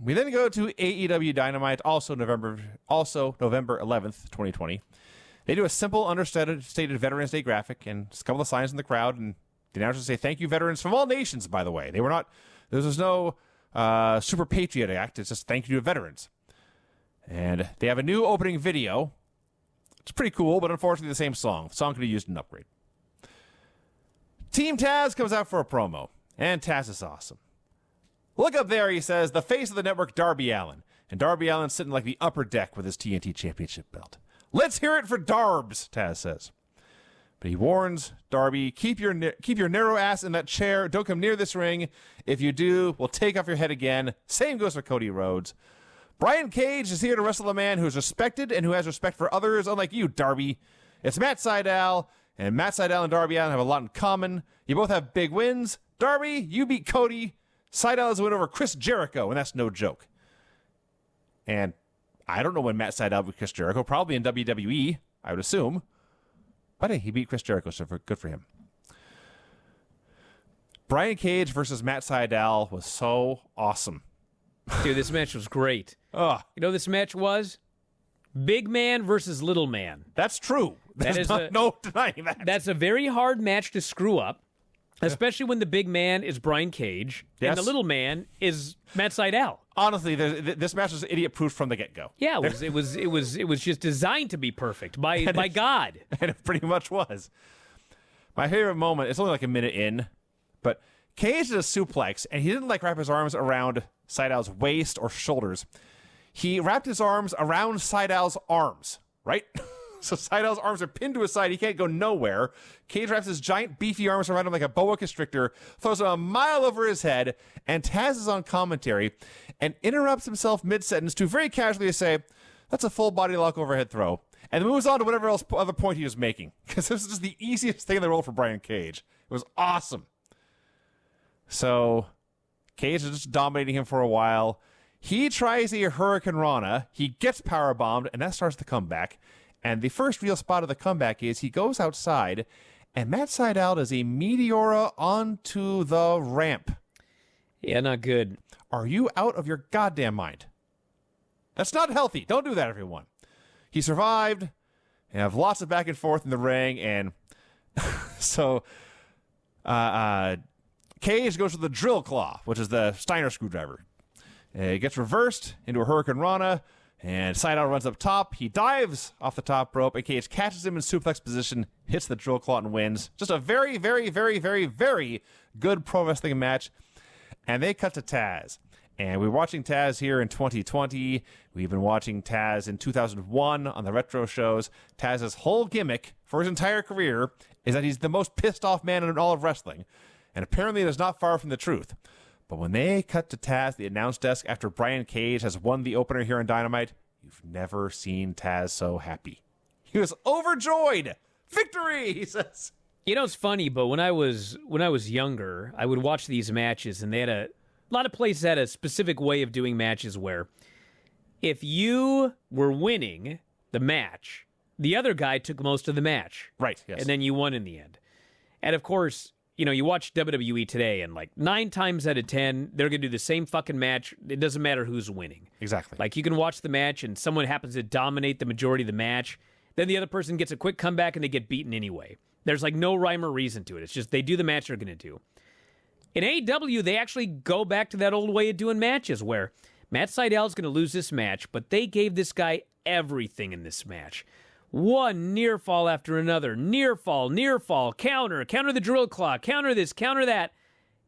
We then go to AEW Dynamite, also November 11th, 2020. They do a simple, understated Veterans Day graphic and just a couple of signs in the crowd, and the announcers say, "Thank you, veterans from all nations." By the way, there was no Super Patriot Act. It's just thank you to veterans. And they have a new opening video. It's pretty cool, but unfortunately the same song. The song could have used an upgrade. Team Taz comes out for a promo, and Taz is awesome. Look up there, he says, the face of the network, Darby Allin. And Darby Allin's sitting like the upper deck with his TNT Championship belt. "Let's hear it for Darbs," Taz says. But he warns Darby, keep your narrow ass in that chair. Don't come near this ring. If you do, we'll take off your head again. Same goes for Cody Rhodes. Brian Cage is here to wrestle a man who is respected and who has respect for others, unlike you, Darby. It's Matt Sydal, and Matt Sydal and Darby Allin have a lot in common. You both have big wins. Darby, you beat Cody. Sydal has a win over Chris Jericho, and that's no joke. And I don't know when Matt Sydal beat Chris Jericho. Probably in WWE, I would assume. But hey, he beat Chris Jericho, so good for him. Brian Cage versus Matt Sydal was so awesome. Dude, this match was great. Oh, You know what this match was? Big man versus little man. that's true. There's no denying that. That's a very hard match to screw up, especially when the big man is Brian Cage Yes. and the little man is Matt Sydal. Honestly, this match was idiot-proof from the get-go. Yeah, it was just designed to be perfect by God. And it pretty much was. My favorite moment, it's only like a minute in, but Cage did a suplex, and he didn't wrap his arms around Sydal's waist or shoulders. He wrapped his arms around Sydal's arms, right? So Sydal's arms are pinned to his side. He can't go nowhere. Cage wraps his giant, beefy arms around him like a boa constrictor, throws him a mile over his head, and Taz is on commentary and interrupts himself mid-sentence to very casually say, "That's a full body lock overhead throw," and moves on to whatever other point he was making. Because this is just the easiest thing in the world for Brian Cage. It was awesome. So Cage is just dominating him for a while. He tries a Hurricane Rana. He gets powerbombed, and that starts the comeback. And the first real spot of the comeback is he goes outside, and Matt Sydal does a Meteora onto the ramp. Yeah, not good. Are you out of your goddamn mind? That's not healthy. Don't do that, everyone. He survived. They have lots of back and forth in the ring, and so Cage goes to the drill claw, which is the Steiner screwdriver. It gets reversed into a Hurricane Rana, and Sydal runs up top. He dives off the top rope, and Cage catches him in suplex position, hits the drill claw, and wins. Just a very, very, very, very, very good pro wrestling match. And they cut to Taz. And we're watching Taz here in 2020. We've been watching Taz in 2001 on the retro shows. Taz's whole gimmick for his entire career is that he's the most pissed off man in all of wrestling. And apparently it is not far from the truth. But when they cut to Taz, the announce desk, after Brian Cage has won the opener here on Dynamite, you've never seen Taz so happy. He was overjoyed. Victory, he says. You know, it's funny, but when I was younger, I would watch these matches, and they had a lot of places had a specific way of doing matches where if you were winning the match, the other guy took most of the match. Right, yes. And then you won in the end. And of course, you know, you watch WWE today, and 9 times out of 10, they're going to do the same fucking match. It doesn't matter who's winning. Exactly. You can watch the match, and someone happens to dominate the majority of the match. Then the other person gets a quick comeback, and they get beaten anyway. There's no rhyme or reason to it. It's just they do the match they're going to do. In AEW, they actually go back to that old way of doing matches where Matt Sydal is going to lose this match, but they gave this guy everything in this match. One near fall after another. Near fall, counter the drill claw, counter this, counter that.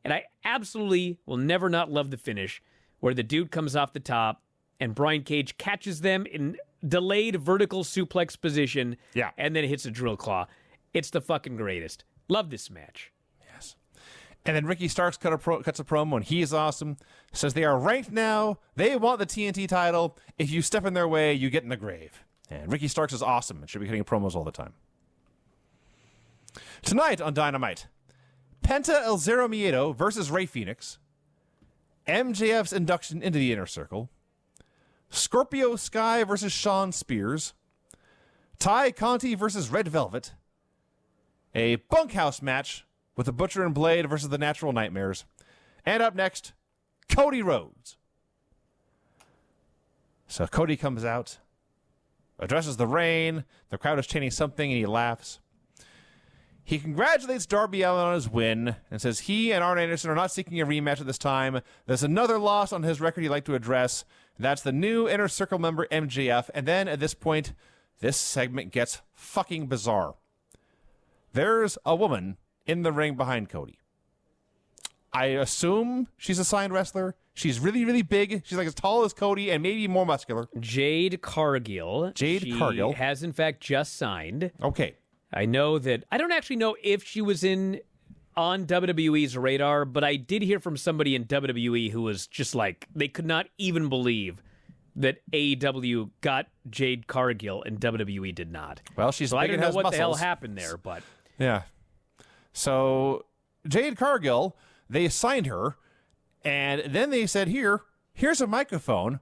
And I absolutely will never not love the finish where the dude comes off the top and Brian Cage catches them in delayed vertical suplex position and then hits a drill claw. It's the fucking greatest. Love this match. Yes. And then Ricky Starks cuts a promo, and he is awesome. Says they are ranked now. They want the TNT title. If you step in their way, you get in the grave. And Ricky Starks is awesome and should be cutting promos all the time. Tonight on Dynamite, Penta El Zero Miedo versus Rey Fenix, MJF's induction into the Inner Circle, Scorpio Sky versus Shawn Spears, Ty Conti versus Red Velvet, a bunkhouse match with the Butcher and Blade versus the Natural Nightmares, and up next, Cody Rhodes. So Cody comes out, addresses the Reign. The crowd is chanting something, and he laughs. He congratulates Darby Allin on his win and says he and Arn Anderson are not seeking a rematch at this time. There's another loss on his record he'd like to address. That's the new Inner Circle member, MJF. And then at this point, this segment gets fucking bizarre. There's a woman in the ring behind Cody. I assume she's a signed wrestler. She's really, really big. She's like as tall as Cody and maybe more muscular. Jade Cargill. She Cargill has, in fact, just signed. Okay. I know that I don't actually know if she was on WWE's radar, but I did hear from somebody in WWE who was just like, they could not even believe that AEW got Jade Cargill and WWE did not. Well, she's so big I don't and know has what muscles. the hell happened there, but Yeah. So Jade Cargill, they signed her, and then they said, here's a microphone.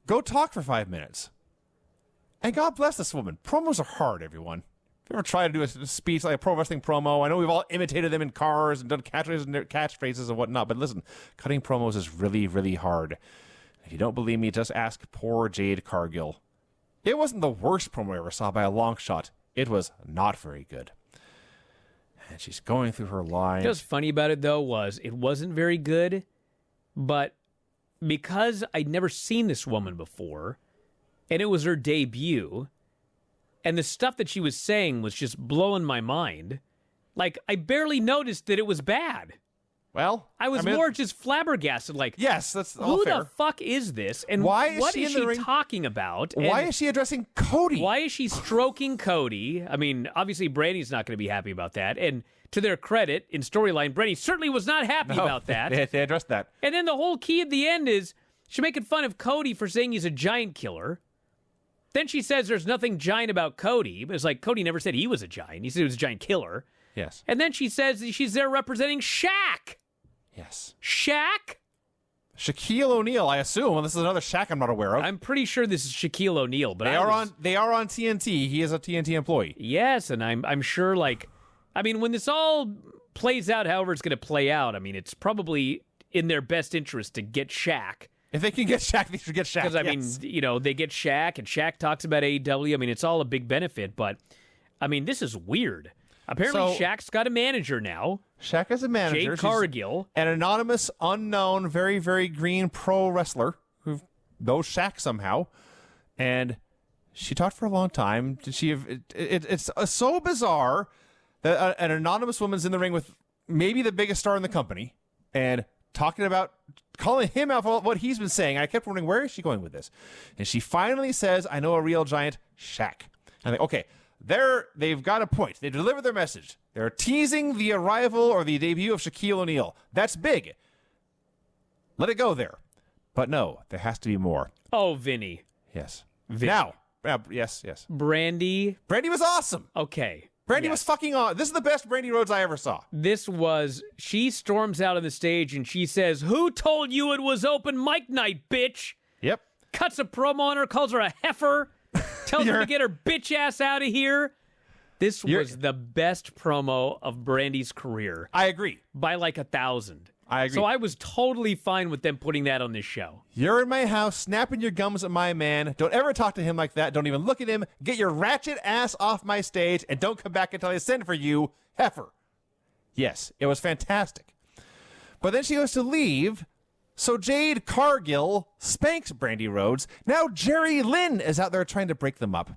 Go talk for 5 minutes. And God bless this woman. Promos are hard, everyone. If you ever tried to do a speech like a pro wrestling promo, I know we've all imitated them in cars and done catchphrases and whatnot, but listen, cutting promos is really, really hard. If you don't believe me, just ask poor Jade Cargill. It wasn't the worst promo I ever saw by a long shot. It was not very good. And she's going through her line. what's funny about it, though, was it wasn't very good, but because I'd never seen this woman before, and it was her debut, and the stuff that she was saying was just blowing my mind, like, I barely noticed that it was bad. Well, I was more just flabbergasted, like, yes, that's all who fair. the fuck is this? And Why is what she is in the she ring? talking about? Why And is she addressing Cody? why is she stroking Cody? I mean, obviously, Brandy's not going to be happy about that. And to their credit, in storyline, Brandy certainly was not happy No, about that. They addressed that. And then the whole key at the end is she's making fun of Cody for saying he's a giant killer. Then she says there's nothing giant about Cody. But it's like Cody never said he was a giant. He said he was a giant killer. Yes. And then she says that she's there representing Shaq. Yes. Shaq? Shaquille O'Neal, I assume. Well, this is another Shaq I'm not aware of. I'm pretty sure this is Shaquille O'Neal, but They are on TNT. He is a TNT employee. Yes, and I'm sure, like, I mean, when this all plays out however it's going to play out, I mean, it's probably in their best interest to get Shaq. If they can get Shaq, they should get Shaq. Because, I yes. mean, you know, they get Shaq, and Shaq talks about AEW. I mean, it's all a big benefit, but, I mean, this is weird. Apparently, So- Shaq's got a manager now, Shaq is a manager. Jade She's Cargill. an anonymous, unknown, very, very green pro wrestler who knows Shaq somehow. And she talked for a long time. It's so bizarre that an anonymous woman's in the ring with maybe the biggest star in the company and talking about calling him out for what he's been saying. I kept wondering, where is she going with this? And she finally says, I know a real giant, Shaq. And I think, okay, they've got a point. They delivered their message. They're teasing the arrival or the debut of Shaquille O'Neal. That's big. Let it go there. But no, there has to be more. Oh, Vinny. Yes. Vin- Now, yes. Brandy. Brandy was awesome. Okay. Brandy Yes. was fucking awesome. This is the best Brandy Rhodes I ever saw. She storms out on the stage and she says, "Who told you it was open mic night, bitch?" Yep. Cuts a promo on her, calls her a heifer, tells her to get her bitch ass out of here. This was the best promo of Brandy's career I agree. by like 1,000. I agree. So I was totally fine with them putting that on this show. You're in my house, snapping your gums at my man. Don't ever talk to him like that. Don't even look at him. Get your ratchet ass off my stage, and don't come back until I send for you, heifer. Yes, it was fantastic. But then she goes to leave, so Jade Cargill spanks Brandy Rhodes. Now Jerry Lynn is out there trying to break them up.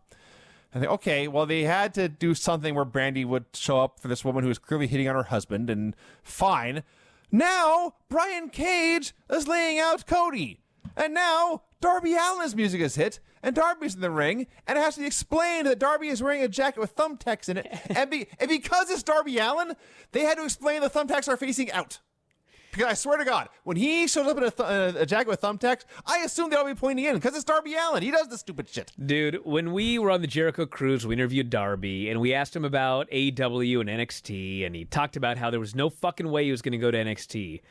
I think, okay, well, they had to do something where Brandy would show up for this woman who was clearly hitting on her husband, and fine. Now, Brian Cage is laying out Cody. And now, Darby Allin's music is hit, and Darby's in the ring, and it has to be explained that Darby is wearing a jacket with thumbtacks in it. and because it's Darby Allin, they had to explain the thumbtacks are facing out. Because I swear to God, when he shows up in a jacket with thumbtacks, I assume they'll be pointing in, because it's Darby Allin. He does the stupid shit. Dude, when we were on the Jericho Cruise, we interviewed Darby, and we asked him about AEW and NXT, and he talked about how there was no fucking way he was going to go to NXT.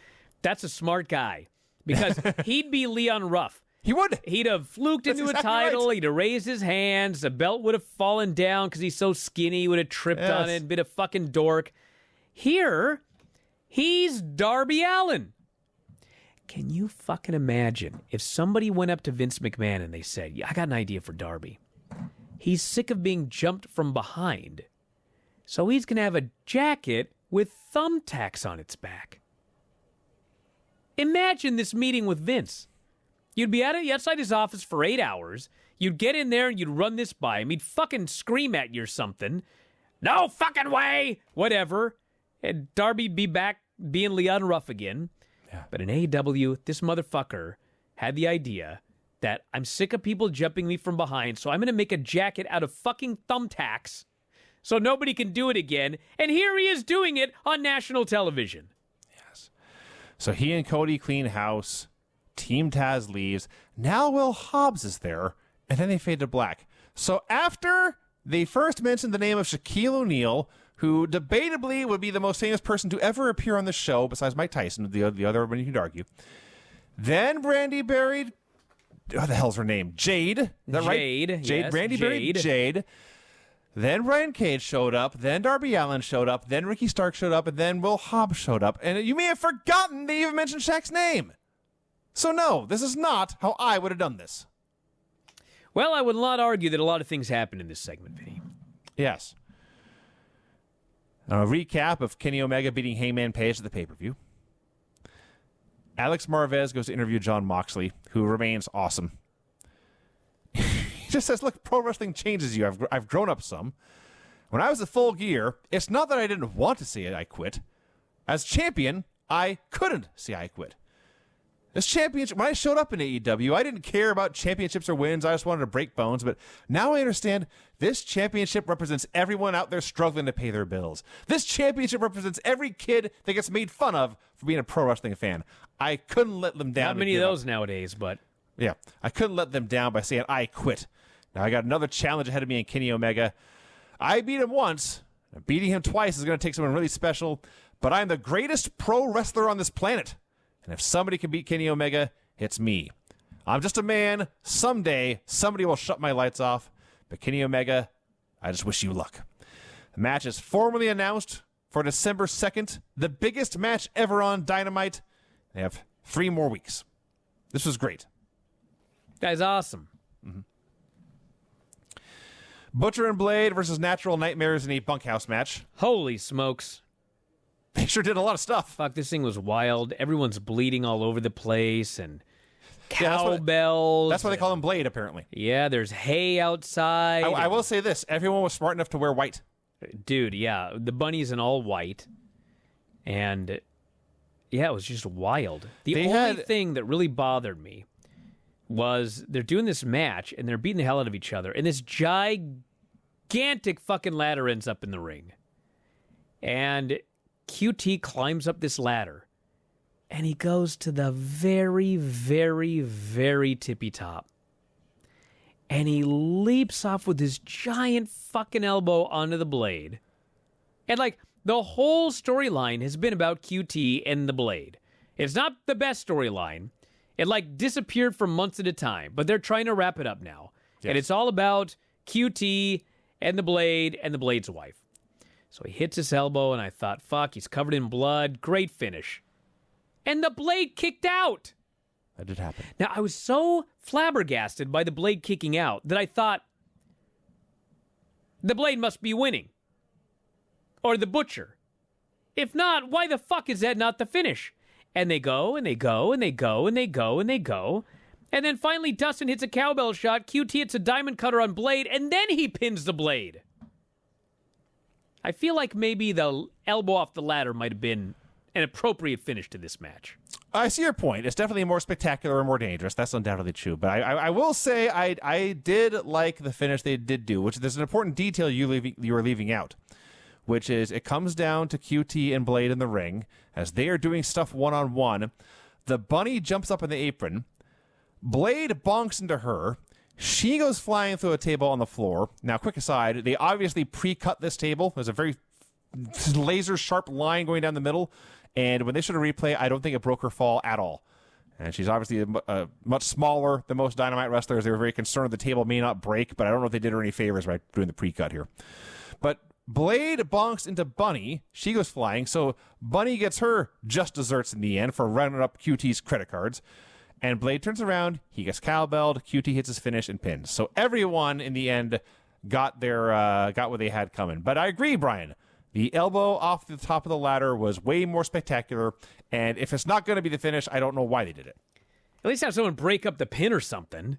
That's a smart guy, because he'd be Leon Ruff. He would. He'd have fluked That's into exactly a title, right. he'd have raised his hands, the belt would have fallen down because he's so skinny, he would have tripped on Yes. it, been a fucking dork. Here, he's Darby Allin. Can you fucking imagine if somebody went up to Vince McMahon and they said, yeah, I got an idea for Darby. He's sick of being jumped from behind, so he's going to have a jacket with thumbtacks on its back. Imagine this meeting with Vince. You'd be outside his office for 8 hours. You'd get in there and you'd run this by him. He'd fucking scream at you or something. No fucking way! Whatever. And Darby'd be back being Leon Ruff again. Yeah. But in AEW, this motherfucker had the idea that I'm sick of people jumping me from behind, so I'm going to make a jacket out of fucking thumbtacks so nobody can do it again. And here he is doing it on national television. Yes. So he and Cody clean house. Team Taz leaves. Now Will Hobbs is there, and then they fade to black. So after they first mentioned the name of Shaquille O'Neal, who debatably would be the most famous person to ever appear on the show, besides Mike Tyson, the other one you could argue. Then Brandy buried, what the hell's her name? Jade. Is that Jade, right? Jade. yes, Brandy buried Jade. Then Brian Cage showed up. Then Darby Allin showed up. Then Ricky Stark showed up. And then Will Hobbs showed up. And you may have forgotten they even mentioned Shaq's name. So no, this is not how I would have done this. Well, I would not argue that a lot of things happened in this segment, Vinny. Yes. A recap of Kenny Omega beating Hangman Page at the pay-per-view. Alex Marvez goes to interview Jon Moxley, who remains awesome. He just says, look, pro wrestling changes you. I've grown up some. When I was at Full Gear, it's not that I didn't want to see it, I quit. As champion, I couldn't see I quit. This championship, when I showed up in AEW, I didn't care about championships or wins. I just wanted to break bones. But now I understand this championship represents everyone out there struggling to pay their bills. This championship represents every kid that gets made fun of for being a pro wrestling fan. I couldn't let them down. Not many of those nowadays, but... Yeah, I couldn't let them down by saying I quit. Now I got another challenge ahead of me in Kenny Omega. I beat him once. Beating him twice is going to take someone really special. But I'm the greatest pro wrestler on this planet. And if somebody can beat Kenny Omega, it's me. I'm just a man. Someday, somebody will shut my lights off. But Kenny Omega, I just wish you luck. The match is formally announced for December 2nd. The biggest match ever on Dynamite. They have 3 more weeks. This was great. Guy's awesome. Mm-hmm. Butcher and Blade versus Natural Nightmares in a bunkhouse match. Holy smokes. They sure did a lot of stuff. Fuck, this thing was wild. Everyone's bleeding all over the place and Yeah, cowbells. That's why they call him Blade, apparently. Yeah, there's hay outside. I will say this. Everyone was smart enough to wear white. Dude, yeah. The bunny's in all white. And, yeah, it was just wild. The only thing that really bothered me was they're doing this match, and they're beating the hell out of each other, and this gigantic fucking ladder ends up in the ring. And QT climbs up this ladder, and he goes to the very, very, very tippy top. And he leaps off with his giant fucking elbow onto the Blade. And, like, the whole storyline has been about QT and the Blade. It's not the best storyline. It, like, disappeared for months at a time, but they're trying to wrap it up now. Yes. And it's all about QT and the Blade and the Blade's wife. So he hits his elbow, and I thought, fuck, he's covered in blood. Great finish. And the Blade kicked out. That did happen. Now, I was so flabbergasted by the Blade kicking out that I thought, the Blade must be winning. Or the Butcher. If not, why the fuck is that not the finish? And they go, and they go, and they go, and they go, and they go. And then finally Dustin hits a cowbell shot, QT hits a diamond cutter on Blade, and then he pins the Blade. I feel like maybe the elbow off the ladder might have been an appropriate finish to this match. I see your point. It's definitely more spectacular and more dangerous. That's undoubtedly true. But I will say I did like the finish they did do, which there's an important detail you were leaving out, which is it comes down to QT and Blade in the ring as they are doing stuff one-on-one. The bunny jumps up in the apron. Blade bonks into her. She goes flying through a table on the floor. Now, quick aside, they obviously pre-cut this table. There's a very laser-sharp line going down the middle. And when they showed a replay, I don't think it broke her fall at all. And she's obviously much smaller than most Dynamite wrestlers. They were very concerned the table may not break, but I don't know if they did her any favors by doing the pre-cut here. But Blade bonks into Bunny. She goes flying. So Bunny gets her just desserts in the end for running up QT's credit cards. And Blade turns around. He gets cowbelled. QT hits his finish and pins. So everyone in the end got what they had coming. But I agree, Brian. The elbow off the top of the ladder was way more spectacular. And if it's not going to be the finish, I don't know why they did it. At least have someone break up the pin or something.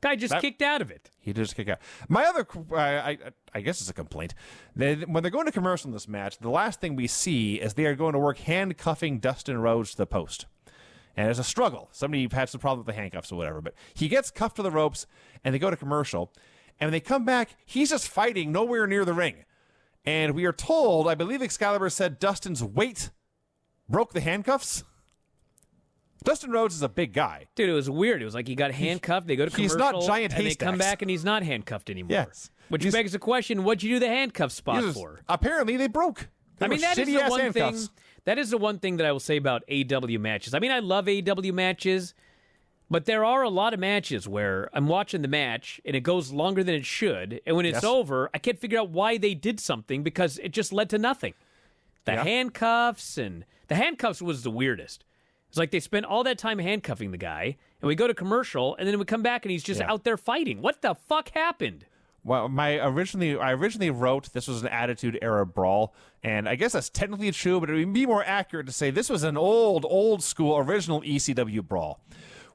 Guy just kicked out of it. He did just kick out. My other, I guess it's a complaint. When they're going to commercial in this match, the last thing we see is they are going to work handcuffing Dustin Rhodes to the post. And there's a struggle. Somebody had some problem with the handcuffs or whatever. But he gets cuffed to the ropes, and they go to commercial. And when they come back, he's just fighting nowhere near the ring. And we are told, I believe Excalibur said Dustin's weight broke the handcuffs. Dustin Rhodes is a big guy. Dude, it was weird. It was like he got handcuffed, they go to commercial, he's not giant and they haystacks. come back and he's not handcuffed anymore. Yes. Which begs the question, what'd you do the handcuff spot for? Apparently they broke. I mean, that is the one handcuffs. thing. That is the one thing that I will say about AW matches. I mean, I love AW matches, but there are a lot of matches where I'm watching the match and it goes longer than it should, and when it's over, I can't figure out why they did something because it just led to nothing. The handcuffs was the weirdest. It's like they spent all that time handcuffing the guy, and we go to commercial, and then we come back and he's just out there fighting. What the fuck happened? Well, I originally wrote this was an Attitude Era brawl, and I guess that's technically true, but it would be more accurate to say this was an old school original ECW brawl,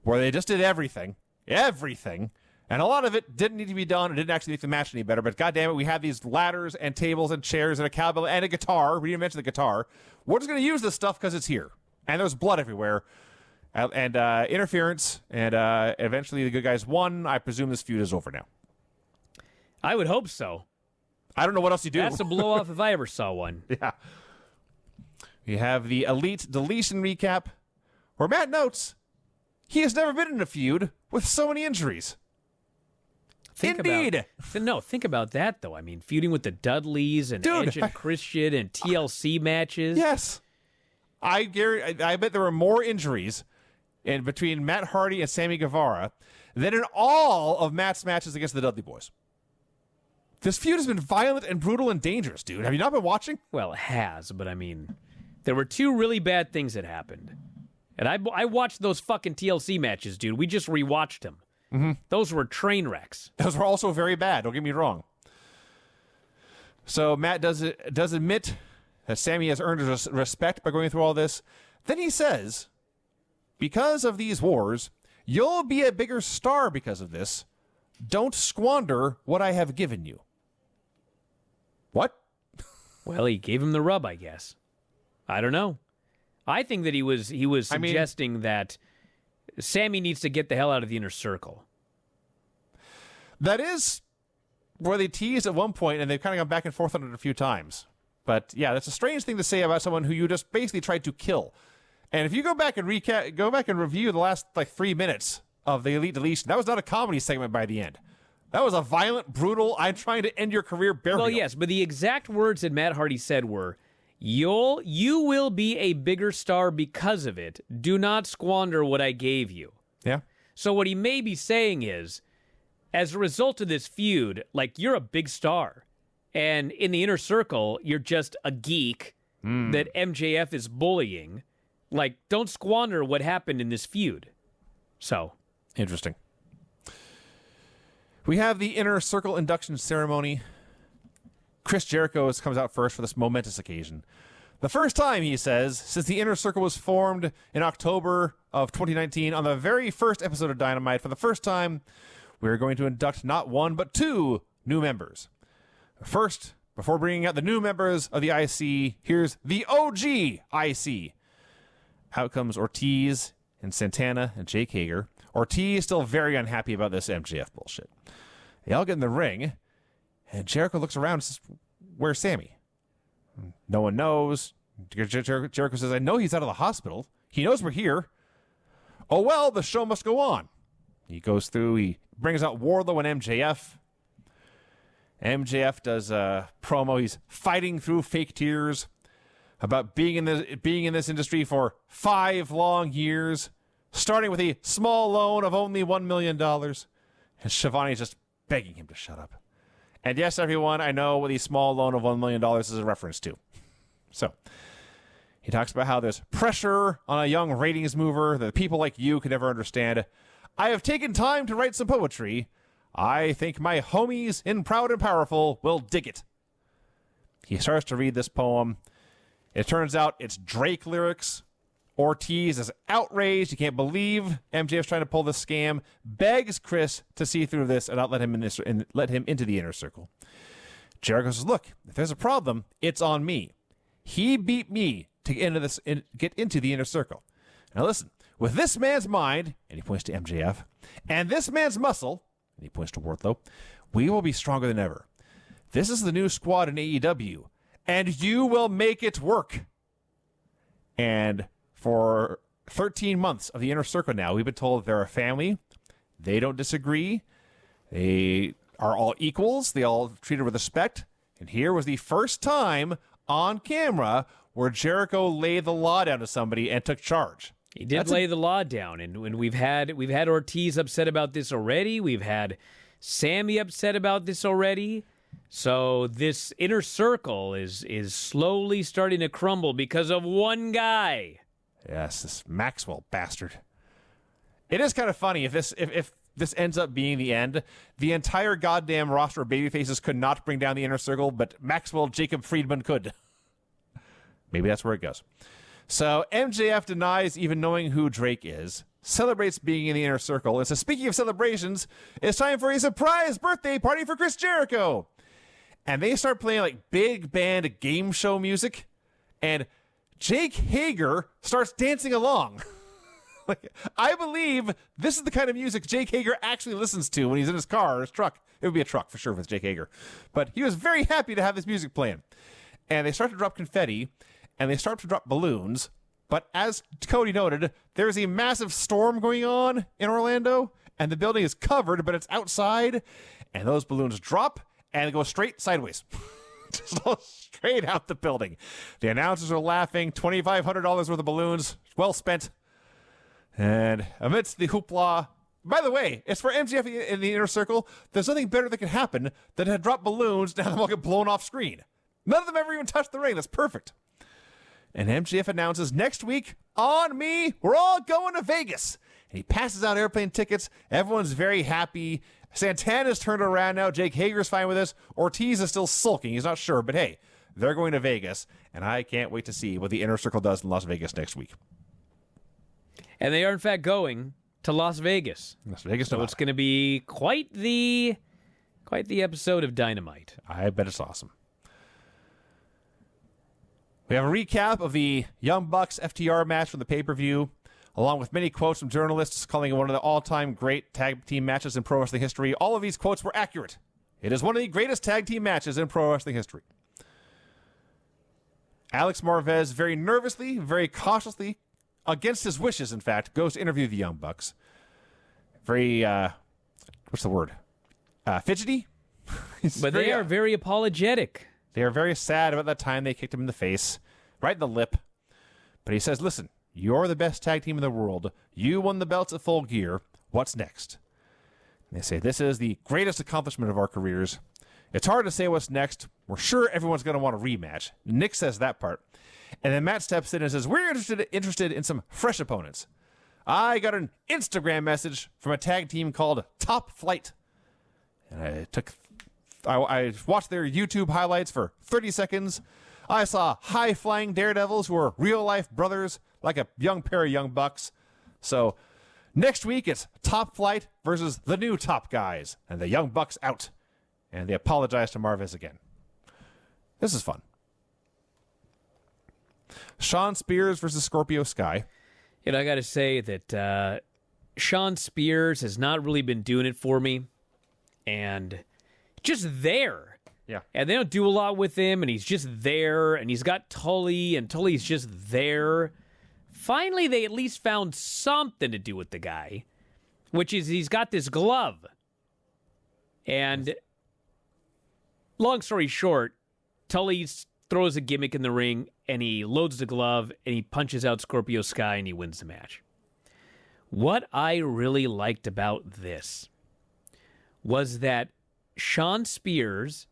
where they just did everything, and a lot of it didn't need to be done. It didn't actually make the match any better. But goddamn it, we have these ladders and tables and chairs and a cowbell and a guitar. We didn't mention the guitar. We're just going to use this stuff because it's here, and there's blood everywhere. And interference, and eventually the good guys won. I presume this feud is over now. I would hope so. I don't know what else you do. That's a blow-off if I ever saw one. Yeah. We have the Elite Deletion recap, where Matt notes he has never been in a feud with so many injuries. Think about that, though. I mean, feuding with the Dudleys and Edge and Christian and TLC matches. Yes. I bet there were more injuries in between Matt Hardy and Sammy Guevara than in all of Matt's matches against the Dudley Boys. This feud has been violent and brutal and dangerous, dude. Have you not been watching? Well, it has, but I mean, there were two really bad things that happened. And I watched those fucking TLC matches, dude. We just rewatched them. Mm-hmm. Those were train wrecks. Those were also very bad, don't get me wrong. So Matt does admit that Sammy has earned his respect by going through all this. Then he says, because of these wars, you'll be a bigger star because of this. Don't squander what I have given you. What? Well, he gave him the rub, I guess. I don't know. I think that he was suggesting that Sammy needs to get the hell out of the Inner Circle. That is where they teased at one point, and they've kind of gone back and forth on it a few times. But yeah, that's a strange thing to say about someone who you just basically tried to kill. And if you go back and review the last 3 minutes of the Elite Deletion, that was not a comedy segment by the end. That was a violent, brutal, I'm trying to end your career burial. Well, yes, but the exact words that Matt Hardy said were, you will be a bigger star because of it. Do not squander what I gave you. Yeah. So what he may be saying is, as a result of this feud, you're a big star. And in the Inner Circle, you're just a geek that MJF is bullying. Don't squander what happened in this feud. So. Interesting. We have the Inner Circle induction ceremony. Chris Jericho comes out first for this momentous occasion. The first time, he says, since the Inner Circle was formed in October of 2019 on the very first episode of Dynamite, for the first time, we're going to induct not one, but 2 new members. First, before bringing out the new members of the IC, here's the OG IC. Out comes Ortiz and Santana and Jake Hager. Ortiz still very unhappy about this MJF bullshit. They all get in the ring, and Jericho looks around and says, where's Sammy? No one knows. Jericho says, I know he's out of the hospital. He knows we're here. Oh, well, the show must go on. He goes through, he brings out Wardlow and MJF. MJF does a promo. He's fighting through fake tears about being in this industry for 5 long years, starting with a small loan of only $1 million. And Shivani's just begging him to shut up. And yes, everyone, I know what the small loan of $1 million is a reference to. So, he talks about how there's pressure on a young ratings mover that people like you could never understand. I have taken time to write some poetry. I think my homies in Proud and Powerful will dig it. He starts to read this poem. It turns out it's Drake lyrics. Ortiz is outraged. He can't believe MJF's trying to pull this scam. Begs Chris to see through this and not let him let him into the inner circle. Jericho says, "Look, if there's a problem, it's on me. He beat me to get into the inner circle. Now listen, with this man's mind," and he points to MJF, "and this man's muscle," and he points to Wardlow, "we will be stronger than ever. This is the new squad in AEW, and you will make it work." And for 13 months of the inner circle now, we've been told they're a family. They don't disagree. They are all equals. They all treated with respect. And here was the first time on camera where Jericho laid the law down to somebody and took charge. He did lay the law down, and we've had Ortiz upset about this already. We've had Sammy upset about this already. So this inner circle is slowly starting to crumble because of one guy. Yes, this Maxwell bastard. It is kind of funny if this ends up being the end. The entire goddamn roster of babyfaces could not bring down the inner circle, but Maxwell Jacob Friedman could. Maybe that's where it goes. So MJF denies even knowing who Drake is, celebrates being in the inner circle, and says, speaking of celebrations, it's time for a surprise birthday party for Chris Jericho. And they start playing like big band game show music, and Jake Hager starts dancing along. Like, I believe this is the kind of music Jake Hager actually listens to when he's in his car or his truck. It would be a truck for sure with Jake Hager. But he was very happy to have this music playing. And they start to drop confetti, and they start to drop balloons. But as Cody noted, there's a massive storm going on in Orlando, and the building is covered, but it's outside. And those balloons drop, and they go straight sideways. Just go straight out the building. The announcers are laughing. $2,500 worth of balloons. Well spent. And amidst the hoopla, by the way, it's for MJF in the inner circle. There's nothing better that could happen than to drop balloons and have them all get blown off screen. None of them ever even touched the ring. That's perfect. And MJF announces, next week, on me, we're all going to Vegas. And he passes out airplane tickets. Everyone's very happy. Santana's turned around now. Jake Hager's fine with this. Ortiz is still sulking. He's not sure. But hey, they're going to Vegas. And I can't wait to see what the inner circle does in Las Vegas next week. And they are, in fact, going to Las Vegas. Las Vegas, so Nevada. it's going to be quite the episode of Dynamite. I bet it's awesome. We have a recap of the Young Bucks FTR match from the pay-per-view, along with many quotes from journalists calling it one of the all-time great tag team matches in pro wrestling history. All of these quotes were accurate. It is one of the greatest tag team matches in pro wrestling history. Alex Marvez very nervously, very cautiously, against his wishes, in fact, goes to interview the Young Bucks. Very, what's the word? Fidgety? But they are very apologetic. They are very sad about that time they kicked him in the face, right in the lip. But he says, listen, you're the best tag team in the world. You won the belts at Full Gear. What's next? And they say, this is the greatest accomplishment of our careers. It's hard to say what's next. We're sure everyone's going to want a rematch. Nick says that part. And then Matt steps in and says, we're interested in some fresh opponents. I got an Instagram message from a tag team called Top Flight. And I watched their YouTube highlights for 30 seconds. I saw high-flying daredevils who are real-life brothers, like a young pair of Young Bucks. So next week, it's Top Flight versus the new Top Guys, and the Young Bucks out. And they apologize to Marvez again. This is fun. Sean Spears versus Scorpio Sky. You know, I got to say that Sean Spears has not really been doing it for me. And just there. Yeah. And they don't do a lot with him, and he's just there, and he's got Tully, and Tully's just there. Finally, they at least found something to do with the guy, which is he's got this glove. And long story short, Tully throws a gimmick in the ring, and he loads the glove, and he punches out Scorpio Sky, and he wins the match. What I really liked about this was that Shawn Spears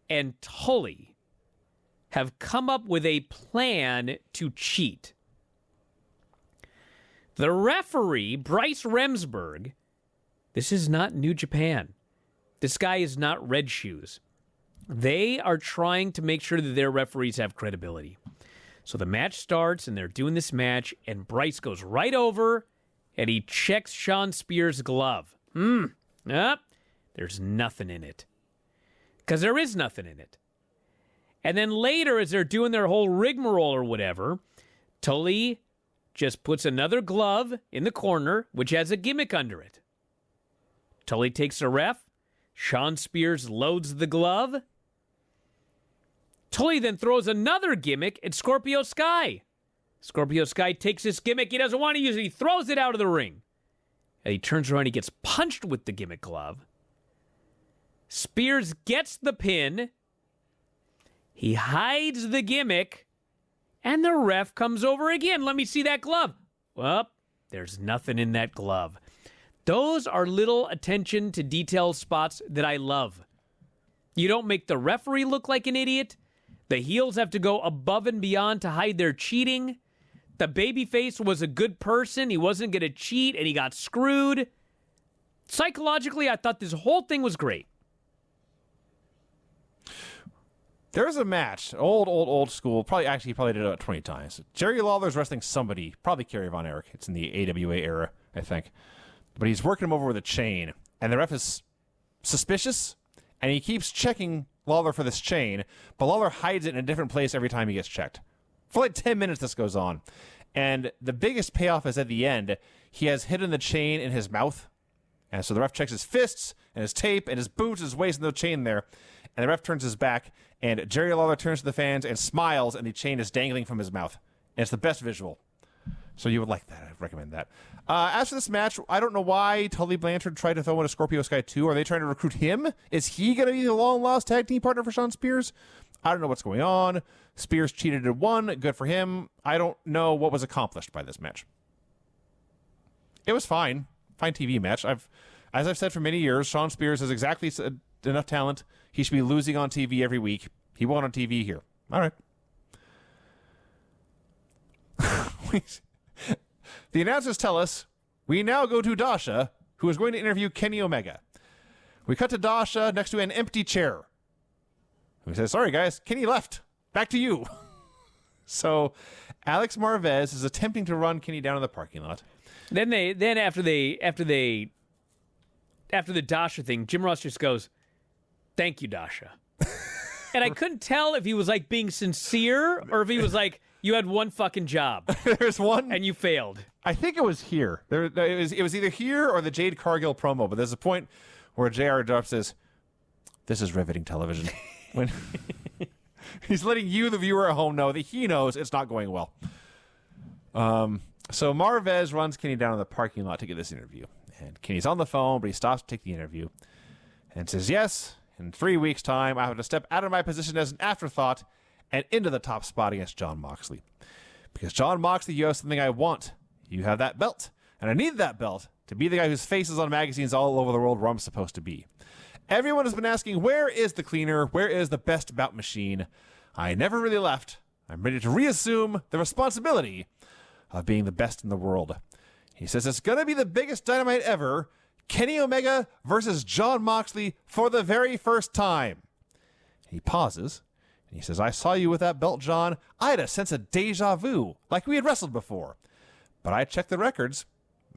and Tully have come up with a plan to cheat. The referee, Bryce Remsburg, this is not New Japan. This guy is not Red Shoes. They are trying to make sure that their referees have credibility. So the match starts, and they're doing this match, and Bryce goes right over, and he checks Shawn Spears' glove. There's nothing in it. Because there is nothing in it. And then later, as they're doing their whole rigmarole or whatever, Tully just puts another glove in the corner, which has a gimmick under it. Tully takes a ref. Shawn Spears loads the glove. Tully then throws another gimmick at Scorpio Sky. Scorpio Sky takes this gimmick. He doesn't want to use it. He throws it out of the ring. And he turns around. He gets punched with the gimmick glove. Spears gets the pin. He hides the gimmick. And the ref comes over again. Let me see that glove. Well, there's nothing in that glove. Those are little attention to detail spots that I love. You don't make the referee look like an idiot. The heels have to go above and beyond to hide their cheating. The babyface was a good person. He wasn't going to cheat, and he got screwed. Psychologically, I thought this whole thing was great. There's a match, old school. He probably did it about 20 times. Jerry Lawler's wrestling somebody, probably Kerry Von Erich. It's in the AWA era, I think. But he's working him over with a chain, and the ref is suspicious, and he keeps checking Lawler for this chain, but Lawler hides it in a different place every time he gets checked. For like 10 minutes this goes on. And the biggest payoff is at the end, he has hidden the chain in his mouth. And so the ref checks his fists and his tape and his boots, his waist, and the chain there. And the ref turns his back, and Jerry Lawler turns to the fans and smiles, and the chain is dangling from his mouth. And it's the best visual. So you would like that. I recommend that. As for this match, I don't know why Tully Blanchard tried to throw in a Scorpio Sky 2. Are they trying to recruit him? Is he going to be the long-lost tag team partner for Shawn Spears? I don't know what's going on. Spears cheated at one. Good for him. I don't know what was accomplished by this match. It was fine. Fine TV match. As I've said for many years, Shawn Spears has exactly enough talent. He should be losing on TV every week. He won on TV here. All right. The announcers tell us we now go to Dasha, who is going to interview Kenny Omega. We cut to Dasha next to an empty chair. We say, sorry, guys, Kenny left. Back to you. So Alex Marvez is attempting to run Kenny down in the parking lot. Then after the Dasha thing, Jim Ross just goes, "Thank you, Dasha." And I couldn't tell if he was like being sincere or if he was like, "You had one fucking job. There's one, and you failed." I think it was here. It was either here or the Jade Cargill promo. But there's a point where JR Duff says, "This is riveting television." When he's letting you, the viewer at home, know that he knows it's not going well. So Marvez runs Kenny down in the parking lot to get this interview. And Kenny's on the phone, but he stops to take the interview and says, yes, in 3 weeks' time, I have to step out of my position as an afterthought and into the top spot against Jon Moxley. Because Jon Moxley, you have something I want. You have that belt. And I need that belt to be the guy whose face is on magazines all over the world where I'm supposed to be. Everyone has been asking, where is the cleaner? Where is the best bout machine? I never really left. I'm ready to reassume the responsibility of being the best in the world. He says it's going to be the biggest Dynamite ever. Kenny Omega versus Jon Moxley for the very first time. He pauses, and he says, I saw you with that belt, John. I had a sense of deja vu, like we had wrestled before. But I checked the records.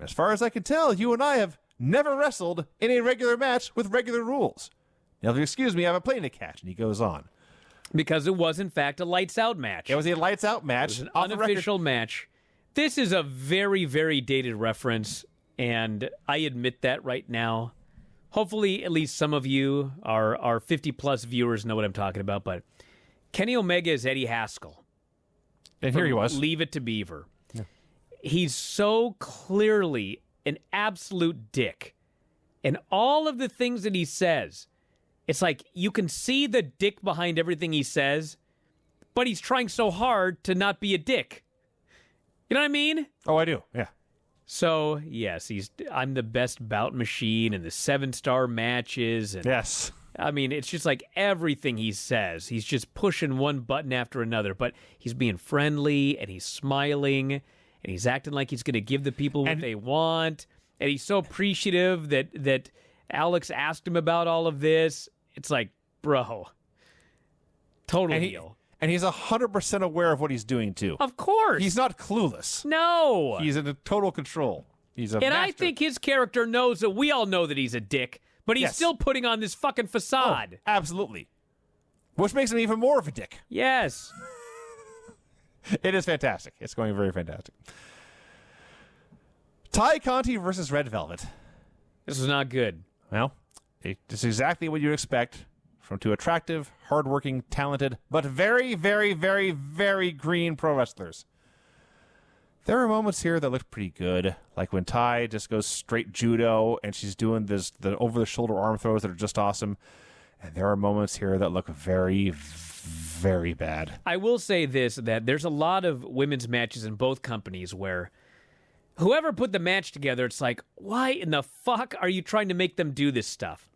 As far as I can tell, you and I have never wrestled in a regular match with regular rules. Now, if you excuse me, I have a plane to catch. And he goes on. Because it was, in fact, a lights-out match. It was a lights-out match. It was an unofficial match. This is a very, very dated reference, and I admit that right now. Hopefully, at least some of you, our 50-plus viewers, know what I'm talking about, but Kenny Omega is Eddie Haskell. And here he was. Leave It to Beaver. Yeah. He's so clearly an absolute dick. And all of the things that he says, it's like you can see the dick behind everything he says, but he's trying so hard to not be a dick. You know what I mean? Oh, I do. Yeah. So, yes, I'm the best bout machine and the 7-star matches. And yes. I mean, it's just like everything he says, he's just pushing one button after another, but he's being friendly and he's smiling and he's acting like he's going to give the people what they want. And he's so appreciative that Alex asked him about all of this. It's like, bro, total heel. And he's 100% aware of what he's doing, too. Of course. He's not clueless. No. He's in total control. He's a And master. I think his character knows that we all know that he's a dick, but he's Yes. still putting on this fucking facade. Oh, absolutely. Which makes him even more of a dick. Yes. It is fantastic. It's going very fantastic. Ty Conti versus Red Velvet. This is not good. Well, it's exactly what you'd expect from two attractive, hardworking, talented, but very, very, very, very green pro wrestlers. There are moments here that look pretty good, like when Ty just goes straight judo and she's doing the over-the-shoulder arm throws that are just awesome. And there are moments here that look very, very bad. I will say this, that there's a lot of women's matches in both companies where whoever put the match together, it's like, why in the fuck are you trying to make them do this stuff?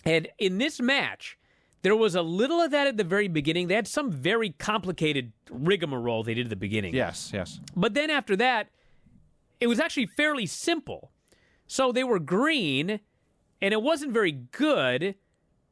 And in this match, there was a little of that at the very beginning. They had some very complicated rigmarole they did at the beginning. Yes, yes. But then after that, it was actually fairly simple. So they were green, and it wasn't very good,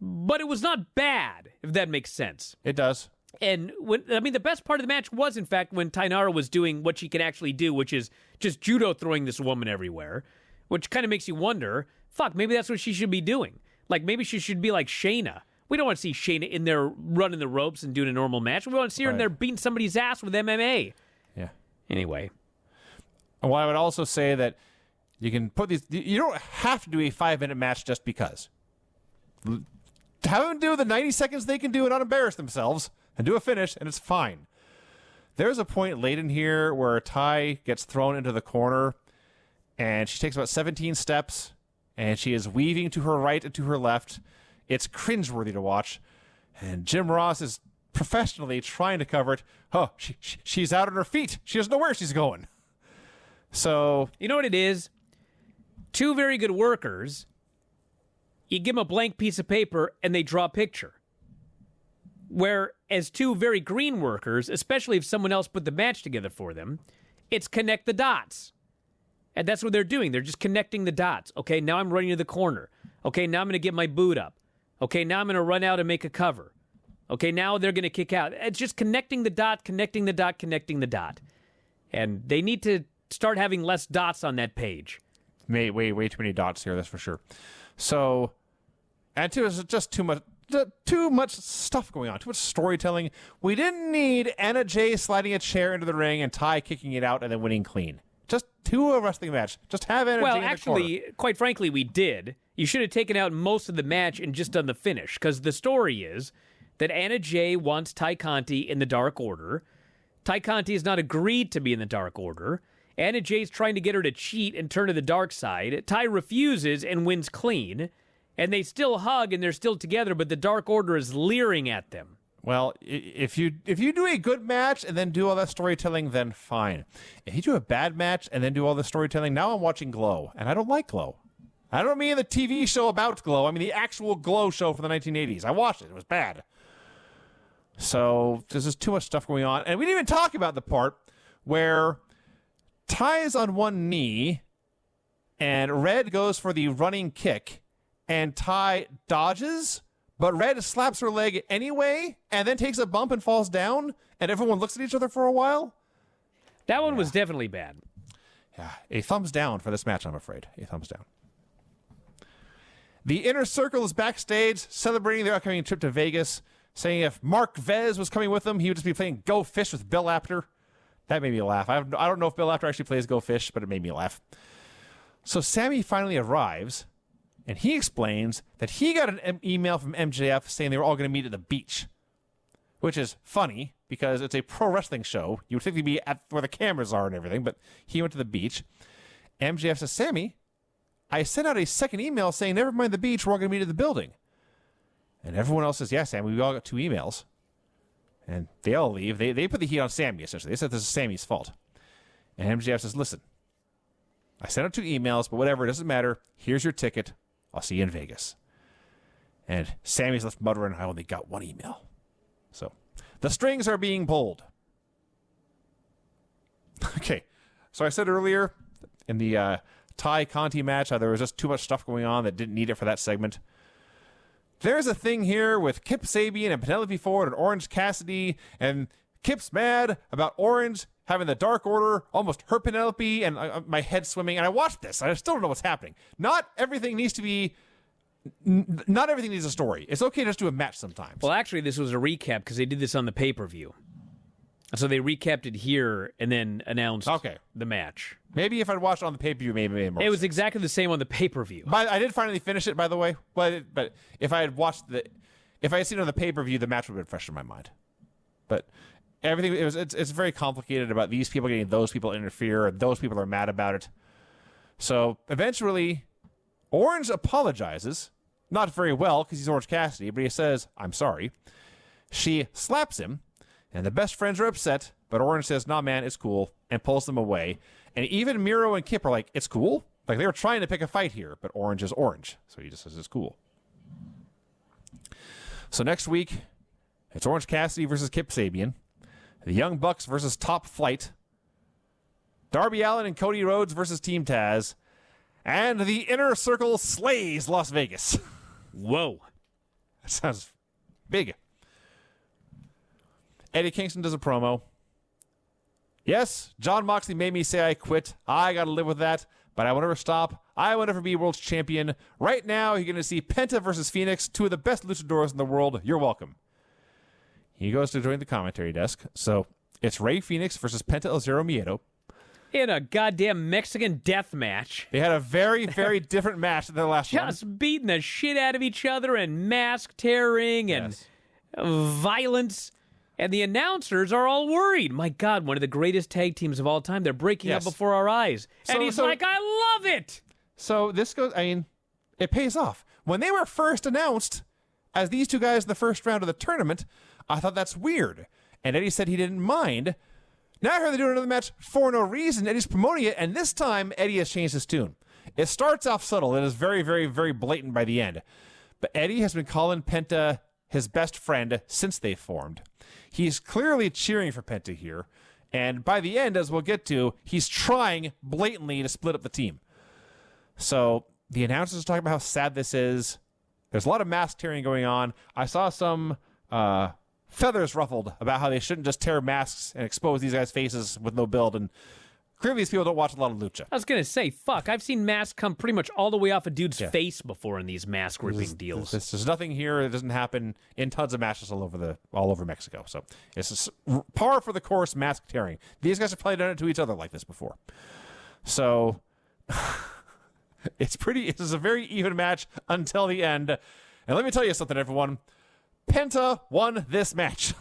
but it was not bad, if that makes sense. It does. And the best part of the match was, in fact, when Tainara was doing what she can actually do, which is just judo throwing this woman everywhere, which kind of makes you wonder, fuck, maybe that's what she should be doing. Like, maybe she should be like Shayna. We don't want to see Shayna in there running the ropes and doing a normal match. We want to see her in there beating somebody's ass with MMA. Yeah. Anyway. Well, I would also say that you can put these... You don't have to do a 5-minute match just because. Have them do the 90 seconds they can do and not embarrass themselves, and do a finish, and it's fine. There's a point late in here where Ty gets thrown into the corner, and she takes about 17 steps, and she is weaving to her right and to her left. It's cringeworthy to watch. And Jim Ross is professionally trying to cover it. Oh, she's out on her feet. She doesn't know where she's going. So... You know what it is? Two very good workers, you give them a blank piece of paper and they draw a picture. Whereas two very green workers, especially if someone else put the match together for them, it's connect the dots. And that's what they're doing. They're just connecting the dots. Okay, now I'm running to the corner. Okay, now I'm going to get my boot up. Okay, now I'm going to run out and make a cover. Okay, now they're going to kick out. It's just connecting the dot, connecting the dot, connecting the dot. And they need to start having less dots on that page. Way too many dots here, that's for sure. So, and two, is just too much stuff going on, too much storytelling. We didn't need Anna Jay sliding a chair into the ring and Ty kicking it out and then winning clean. Just do a wrestling match. Just have Anna Jay in the actually, corner. quite frankly, we did. You should have taken out most of the match and just done the finish, because the story is that Anna Jay wants Ty Conti in the Dark Order. Ty Conti has not agreed to be in the Dark Order. Anna Jay's trying to get her to cheat and turn to the dark side. Ty refuses and wins clean. And they still hug and they're still together, but the Dark Order is leering at them. Well, if you do a good match and then do all that storytelling, then fine. If you do a bad match and then do all the storytelling, now I'm watching Glow, and I don't like Glow. I don't mean the TV show about Glow. I mean the actual Glow show from the 1980s. I watched it. It was bad. So there's just too much stuff going on. And we didn't even talk about the part where Ty is on one knee and Red goes for the running kick and Ty dodges, but Red slaps her leg anyway and then takes a bump and falls down, and everyone looks at each other for a while. That one was definitely bad. Yeah, a thumbs down for this match, I'm afraid. A thumbs down. The Inner Circle is backstage celebrating their upcoming trip to Vegas, saying if Mark Vez was coming with them, he would just be playing Go Fish with Bill Apter. That made me laugh. I don't know if Bill Apter actually plays Go Fish, but it made me laugh. So Sammy finally arrives, and he explains that he got an email from MJF saying they were all going to meet at the beach, which is funny because it's a pro wrestling show. You would think they'd be at where the cameras are and everything, but he went to the beach. MJF says, Sammy, I sent out a second email saying, never mind the beach, we're all going to meet at the building. And everyone else says, yeah, Sammy, we all got 2 emails. And they all leave. They put the heat on Sammy, essentially. They said this is Sammy's fault. And MJF says, listen, I sent out 2 emails, but whatever, it doesn't matter. Here's your ticket. I'll see you in Vegas. And Sammy's left muttering, I only got one email. So the strings are being pulled. Okay. So I said earlier in the Ty Conti match how there was just too much stuff going on that didn't need it for that segment. There's a thing here with Kip Sabian and Penelope Ford and Orange Cassidy, and Kip's mad about Orange having the Dark Order almost hurt Penelope, and my head swimming. And I watched this. I still don't know what's happening. Not everything needs a story. It's okay to just do a match sometimes. Well, actually, this was a recap because they did this on the pay-per-view. So they recapped it here and then announced the match. Maybe if I'd watched it on the pay-per-view, maybe it made more sense. It was sense. exactly the same on the pay-per-view. But I did finally finish it, by the way. But if I had watched if I had seen it on the pay-per-view, the match would have been fresh in my mind. But everything it's very complicated about these people getting those people to interfere, and those people are mad about it. So eventually, Orange apologizes, not very well because he's Orange Cassidy, but he says, "I'm sorry." She slaps him. And the best friends are upset, but Orange says, nah, man, it's cool, and pulls them away. And even Miro and Kip are like, it's cool? Like, they were trying to pick a fight here, but Orange is Orange. So he just says it's cool. So next week, it's Orange Cassidy versus Kip Sabian. The Young Bucks versus Top Flight. Darby Allin and Cody Rhodes versus Team Taz. And the Inner Circle slays Las Vegas. Whoa. That sounds big. Eddie Kingston does a promo. Yes, John Moxley made me say I quit. I got to live with that, but I will never stop. I will never be world champion. Right now, you're going to see Penta versus Phoenix, two of the best luchadors in the world. You're welcome. He goes to join the commentary desk. So it's Rey Fenix versus Penta El Zero Miedo. In a goddamn Mexican death match. They had a very, very different match than their last one. Just beating the shit out of each other and mask tearing and violence. And the announcers are all worried. My God, one of the greatest tag teams of all time. They're breaking up before our eyes. And he's like, I love it. So this goes, it pays off. When they were first announced as these two guys in the first round of the tournament, I thought that's weird. And Eddie said he didn't mind. Now I heard they're doing another match for no reason. Eddie's promoting it, and this time Eddie has changed his tune. It starts off subtle. It is very, very, very blatant by the end. But Eddie has been calling Penta his best friend since they formed. He's clearly cheering for Penta here. And by the end, as we'll get to, he's trying blatantly to split up the team. So the announcers are talking about how sad this is. There's a lot of mask tearing going on. I saw some feathers ruffled about how they shouldn't just tear masks and expose these guys' faces with no build. And clearly these people don't watch a lot of lucha. I was going to say, fuck, I've seen masks come pretty much all the way off a dude's face before in these mask ripping deals. There's nothing here that doesn't happen in tons of matches all over Mexico. So it's par for the course mask tearing. These guys have probably done it to each other like this before. So it's a very even match until the end. And let me tell you something, everyone. Penta won this match.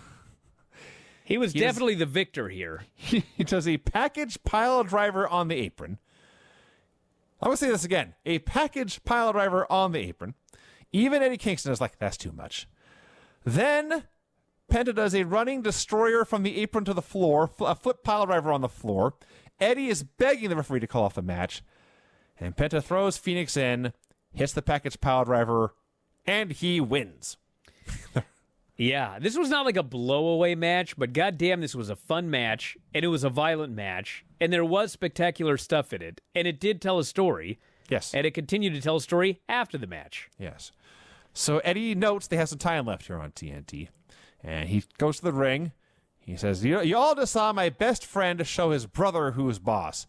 He was definitely the victor here. He does a package pile driver on the apron. I'm going to say this again. A package pile driver on the apron. Even Eddie Kingston is like, that's too much. Then Penta does a running destroyer from the apron to the floor, a flip pile driver on the floor. Eddie is begging the referee to call off the match. And Penta throws Phoenix in, hits the package pile driver, and he wins. Yeah, this was not like a blowaway match, but goddamn, this was a fun match, and it was a violent match, and there was spectacular stuff in it, and it did tell a story. Yes. And it continued to tell a story after the match. Yes. So Eddie notes they have some time left here on TNT, and he goes to the ring. He says, you all just saw my best friend show his brother who's boss.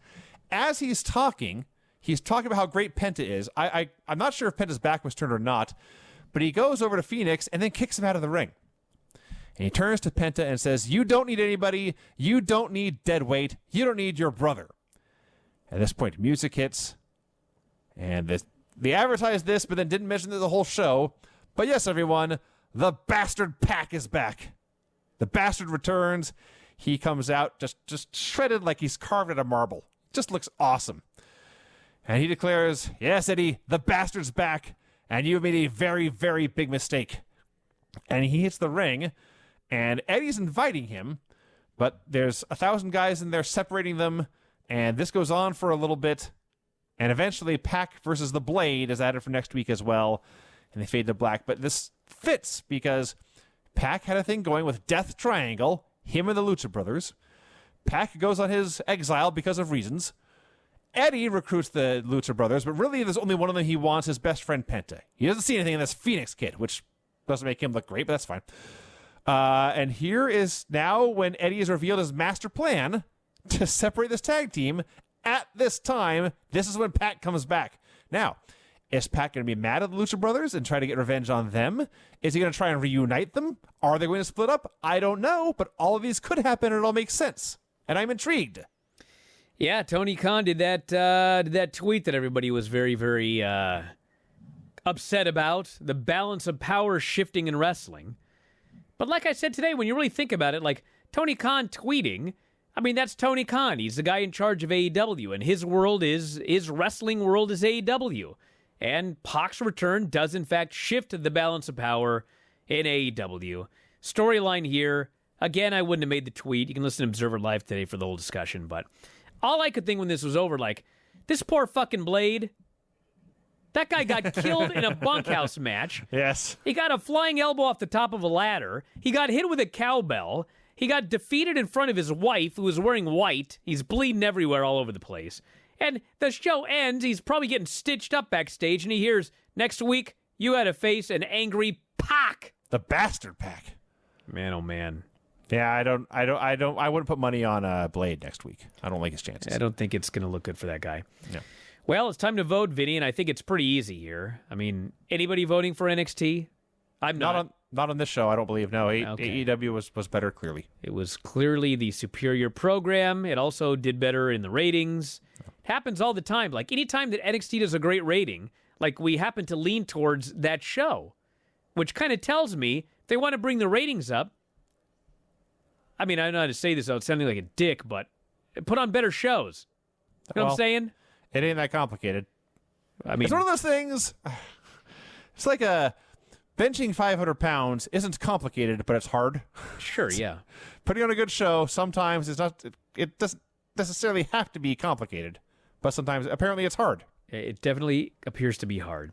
As he's talking about how great Penta is. I'm not sure if Penta's back was turned or not, but he goes over to Phoenix and then kicks him out of the ring. And he turns to Penta and says, you don't need anybody. You don't need dead weight. You don't need your brother. At this point, music hits. And they advertised this, but then didn't mention the whole show. But yes, everyone, the Bastard Pack is back. The Bastard returns. He comes out just shredded like he's carved out of marble. Just looks awesome. And he declares, yes, Eddie, the Bastard's back. And you've made a very, very big mistake. And he hits the ring, and Eddie's inviting him, but there's 1,000 guys in there separating them, and this goes on for a little bit, and eventually Pac versus the Blade is added for next week as well. and they fade to black. But this fits because Pac had a thing going with Death Triangle, him and the Lucha Brothers. Pac goes on his exile because of reasons. Eddie recruits the Lucha Brothers, but really there's only one of them he wants, his best friend Penta. He doesn't see anything in this Phoenix kid, which doesn't make him look great, but that's fine. And here is now when Eddie has revealed his master plan to separate this tag team. At this time, this is when Pac comes back. Now, is Pac going to be mad at the Lucha Brothers and try to get revenge on them? Is he going to try and reunite them? Are they going to split up? I don't know, but all of these could happen and it all makes sense. And I'm intrigued. Yeah, Tony Khan did that tweet that everybody was very, very upset about. The balance of power shifting in wrestling. But like I said today, when you really think about it, like Tony Khan tweeting, I mean, that's Tony Khan. He's the guy in charge of AEW, and his world is wrestling world is AEW. And Pac's return does, in fact, shift the balance of power in AEW. Storyline here. Again, I wouldn't have made the tweet. You can listen to Observer Live today for the whole discussion. But all I could think when this was over, like, this poor fucking Blade, that guy got killed in a bunkhouse match. Yes. He got a flying elbow off the top of a ladder. He got hit with a cowbell. He got defeated in front of his wife, who was wearing white. He's bleeding everywhere all over the place. And the show ends. He's probably getting stitched up backstage, and he hears, next week, you had to face an angry Pac. The bastard Pac. Man, oh man. Yeah, I wouldn't put money on Blade next week. I don't like his chances. I don't think it's going to look good for that guy. No. Well, it's time to vote, Vinny, and I think it's pretty easy here. I mean, anybody voting for NXT? I'm not. Not on this show, I don't believe. No, Okay. AEW was better, clearly. It was clearly the superior program. It also did better in the ratings. It happens all the time. Like, anytime that NXT does a great rating, like, we happen to lean towards that show, which kind of tells me they want to bring the ratings up. I mean, I don't know how to say this without sounding like a dick, but put on better shows. You know what I'm saying? It ain't that complicated. I mean, It's one of those things. It's like benching 500 pounds isn't complicated, but it's hard. sure, yeah. Putting on a good show sometimes is not. It doesn't necessarily have to be complicated, but sometimes apparently it's hard. It definitely appears to be hard.